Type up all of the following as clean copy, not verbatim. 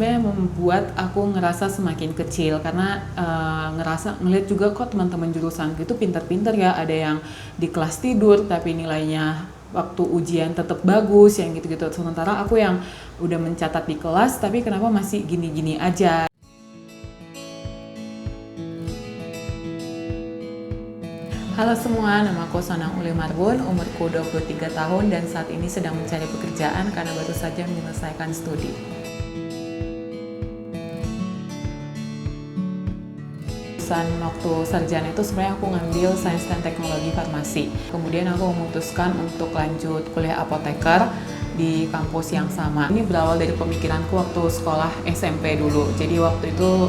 sebenarnya membuat aku ngerasa semakin kecil karena ngeliat juga kok teman-teman jurusan itu pinter-pinter ya, ada yang di kelas tidur tapi nilainya waktu ujian tetap bagus yang gitu-gitu, sementara aku yang udah mencatat di kelas tapi kenapa masih gini-gini aja. Halo semua, nama aku Sonang Uli Marbun, umurku 23 tahun dan saat ini sedang mencari pekerjaan karena baru saja menyelesaikan studi. Waktu sarjana itu sebenarnya aku ngambil sains dan teknologi farmasi. Kemudian aku memutuskan untuk lanjut kuliah apoteker di kampus yang sama. Ini berawal dari pemikiranku waktu sekolah SMP dulu. Jadi waktu itu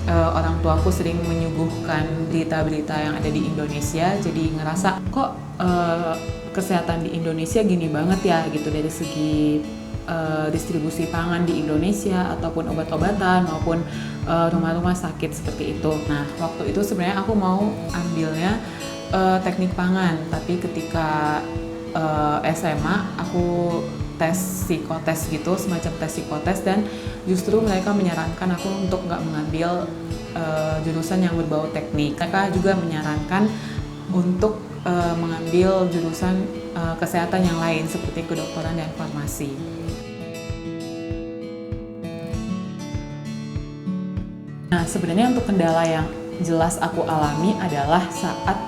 orang tuaku sering menyuguhkan berita-berita yang ada di Indonesia. Jadi ngerasa kok kesehatan di Indonesia gini banget ya gitu, dari segi distribusi pangan di Indonesia ataupun obat-obatan maupun rumah-rumah sakit seperti itu. Nah, waktu itu sebenarnya aku mau ambilnya teknik pangan, tapi ketika SMA aku tes psikotes gitu, semacam tes psikotes, dan justru mereka menyarankan aku untuk nggak mengambil jurusan yang berbau teknik. Mereka juga menyarankan untuk mengambil jurusan kesehatan yang lain seperti kedokteran dan farmasi. Nah, sebenarnya untuk kendala yang jelas aku alami adalah saat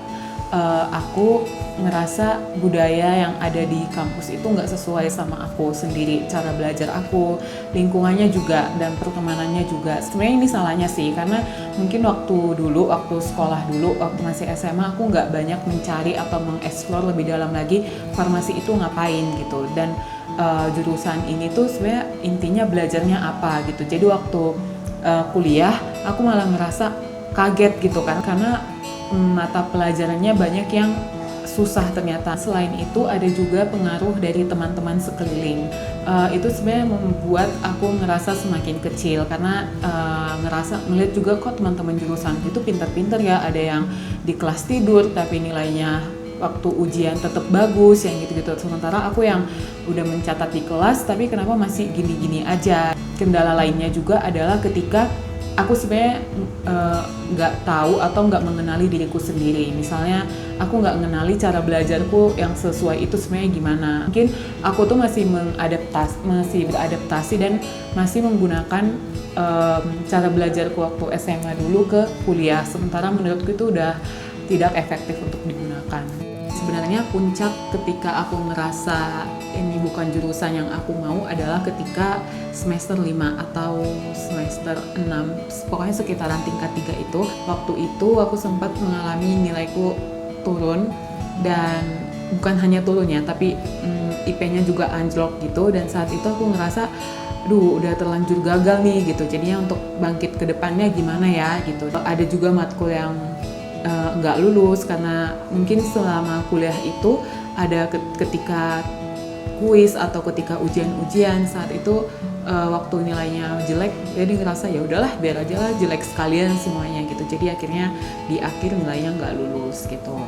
aku ngerasa budaya yang ada di kampus itu nggak sesuai sama aku sendiri, cara belajar aku, lingkungannya juga, dan pertemanannya juga. Sebenarnya ini salahnya sih, karena mungkin waktu sekolah dulu, waktu masih SMA, aku nggak banyak mencari atau mengeksplor lebih dalam lagi farmasi itu ngapain gitu, dan jurusan ini tuh sebenarnya intinya belajarnya apa gitu. Jadi waktu kuliah aku malah merasa kaget gitu kan, karena mata pelajarannya banyak yang susah ternyata. Selain itu ada juga pengaruh dari teman-teman sekeliling. Itu sebenarnya membuat aku ngerasa semakin kecil karena ngeliat juga kok teman-teman jurusan itu pinter-pinter ya, ada yang di kelas tidur tapi nilainya waktu ujian tetap bagus yang gitu-gitu, sementara aku yang udah mencatat di kelas tapi kenapa masih gini-gini aja. Kendala lainnya juga adalah ketika aku sebenarnya nggak tahu atau nggak mengenali diriku sendiri. Misalnya aku nggak mengenali cara belajarku yang sesuai itu sebenarnya gimana. Mungkin aku tuh masih beradaptasi dan masih menggunakan cara belajarku waktu SMA dulu ke kuliah. Sementara menurutku itu udah tidak efektif untuk digunakan. Sebenarnya puncak ketika aku ngerasa ini bukan jurusan yang aku mau adalah ketika semester 5 atau semester 6, pokoknya sekitaran tingkat 3 itu. Waktu itu aku sempat mengalami nilaiku turun, dan bukan hanya turunnya tapi IP-nya juga anjlok gitu, dan saat itu aku ngerasa udah terlanjur gagal nih gitu, jadinya untuk bangkit ke depannya gimana ya gitu. Ada juga matkul yang nggak lulus karena mungkin selama kuliah itu ada ketika kuis atau ketika ujian-ujian, saat itu waktu nilainya jelek, jadi ngerasa ya udahlah biar aja lah jelek sekalian semuanya gitu, jadi akhirnya di akhir nilainya nggak lulus gitu.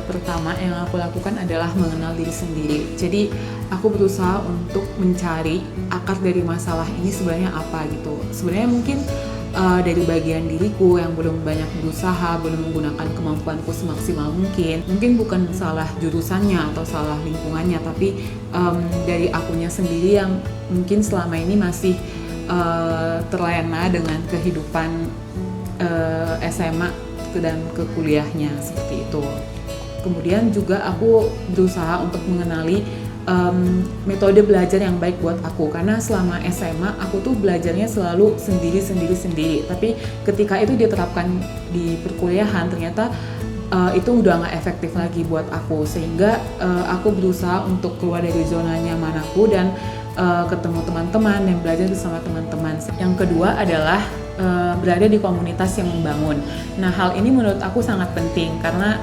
Pertama yang aku lakukan adalah mengenal diri sendiri. Jadi aku berusaha untuk mencari akar dari masalah ini sebenarnya apa gitu. Sebenarnya mungkin dari bagian diriku yang belum banyak berusaha, belum menggunakan kemampuanku semaksimal mungkin. Mungkin bukan salah jurusannya atau salah lingkungannya, tapi dari akunya sendiri yang mungkin selama ini masih terlena dengan kehidupan SMA dan ke kuliahnya seperti itu. Kemudian juga aku berusaha untuk mengenali metode belajar yang baik buat aku, karena selama SMA aku tuh belajarnya selalu sendiri, tapi ketika itu diterapkan di perkuliahan ternyata itu udah nggak efektif lagi buat aku, sehingga aku berusaha untuk keluar dari zona nyaman aku dan ketemu teman-teman dan belajar bersama teman-teman. Yang kedua adalah berada di komunitas yang membangun. Nah, hal ini menurut aku sangat penting karena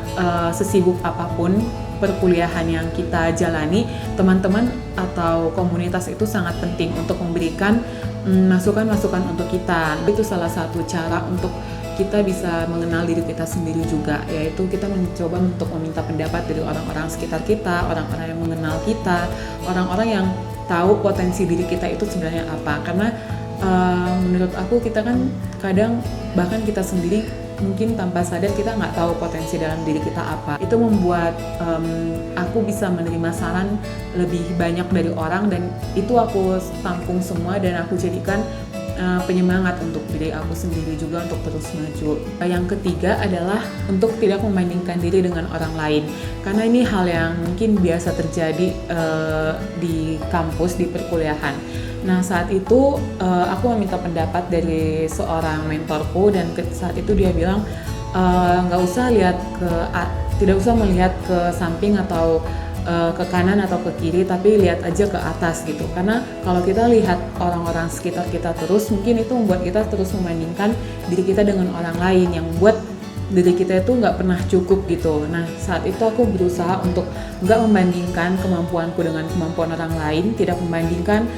sesibuk apapun perkuliahan yang kita jalani, teman-teman atau komunitas itu sangat penting untuk memberikan masukan-masukan untuk kita. Itu salah satu cara untuk kita bisa mengenal diri kita sendiri juga, yaitu kita mencoba untuk meminta pendapat dari orang-orang sekitar kita, orang-orang yang mengenal kita, orang-orang yang tahu potensi diri kita itu sebenarnya apa. Karena menurut aku kita kan kadang bahkan kita sendiri mungkin tanpa sadar kita nggak tahu potensi dalam diri kita apa. Itu membuat aku bisa menerima saran lebih banyak dari orang, dan itu aku tampung semua dan aku jadikan penyemangat untuk diri aku sendiri juga untuk terus maju. Yang ketiga adalah untuk tidak membandingkan diri dengan orang lain, karena ini hal yang mungkin biasa terjadi di kampus, di perkuliahan. Nah, saat itu aku meminta pendapat dari seorang mentorku, dan saat itu dia bilang tidak usah melihat ke samping atau ke kanan atau ke kiri, tapi lihat aja ke atas gitu. Karena kalau kita lihat orang-orang sekitar kita terus, mungkin itu membuat kita terus membandingkan diri kita dengan orang lain, yang membuat diri kita itu nggak pernah cukup gitu. Nah, saat itu aku berusaha untuk nggak membandingkan kemampuanku dengan kemampuan orang lain, tidak membandingkan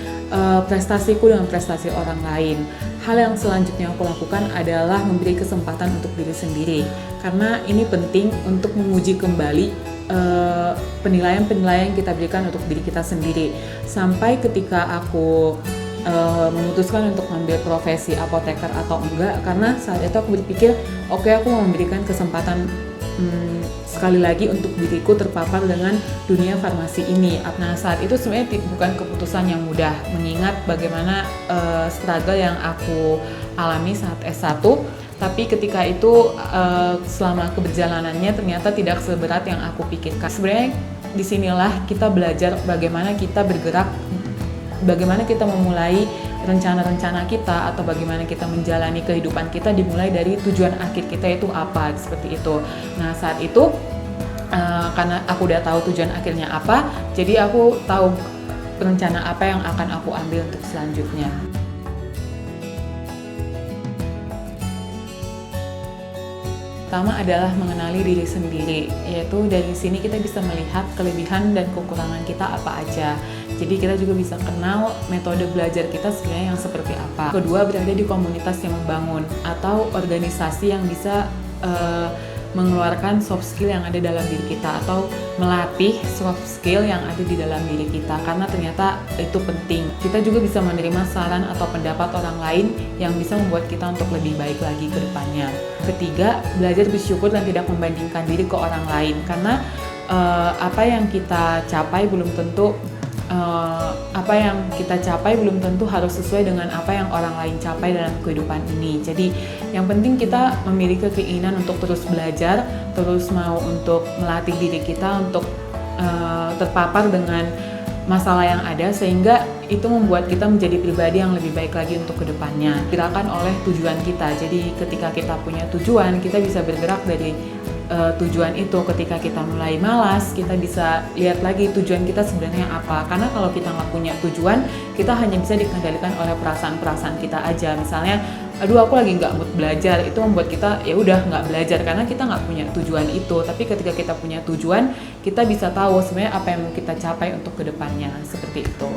prestasiku dengan prestasi orang lain. Hal yang selanjutnya aku lakukan adalah memberi kesempatan untuk diri sendiri, karena ini penting untuk menguji kembali penilaian-penilaian yang kita berikan untuk diri kita sendiri. Sampai ketika aku memutuskan untuk mengambil profesi apoteker atau enggak, karena saat itu aku berpikir oke, aku mau memberikan kesempatan sekali lagi untuk diriku terpapar dengan dunia farmasi ini. Nah, saat itu sebenarnya bukan keputusan yang mudah, mengingat bagaimana struggle yang aku alami saat S1. Tapi ketika itu selama keberjalanannya ternyata tidak seberat yang aku pikirkan. Sebenarnya disinilah kita belajar bagaimana kita bergerak, bagaimana kita memulai rencana-rencana kita, atau bagaimana kita menjalani kehidupan kita dimulai dari tujuan akhir kita itu apa, seperti itu. Nah, saat itu karena aku udah tahu tujuan akhirnya apa, jadi aku tahu rencana apa yang akan aku ambil untuk selanjutnya. Pertama adalah mengenali diri sendiri, yaitu dari sini kita bisa melihat kelebihan dan kekurangan kita apa aja. Jadi kita juga bisa kenal metode belajar kita sebenarnya yang seperti apa. Kedua, berada di komunitas yang membangun atau organisasi yang bisa mengeluarkan soft skill yang ada dalam diri kita, atau melatih soft skill yang ada di dalam diri kita, karena ternyata itu penting. Kita juga bisa menerima saran atau pendapat orang lain yang bisa membuat kita untuk lebih baik lagi ke depannya. Ketiga, belajar bersyukur dan tidak membandingkan diri ke orang lain, karena apa yang kita capai belum tentu harus sesuai dengan apa yang orang lain capai dalam kehidupan ini. Jadi yang penting kita memiliki keinginan untuk terus belajar, terus mau untuk melatih diri kita untuk terpapar dengan masalah yang ada, sehingga itu membuat kita menjadi pribadi yang lebih baik lagi untuk kedepannya. Gerakan oleh tujuan kita. Jadi ketika kita punya tujuan, kita bisa bergerak dari tujuan itu. Ketika kita mulai malas, kita bisa lihat lagi tujuan kita sebenarnya apa. Karena kalau kita nggak punya tujuan, kita hanya bisa dikendalikan oleh perasaan-perasaan kita aja. Misalnya, aduh aku lagi nggak mood belajar, itu membuat kita ya udah nggak belajar karena kita nggak punya tujuan itu. Tapi ketika kita punya tujuan, kita bisa tahu sebenarnya apa yang mau kita capai untuk kedepannya, seperti itu.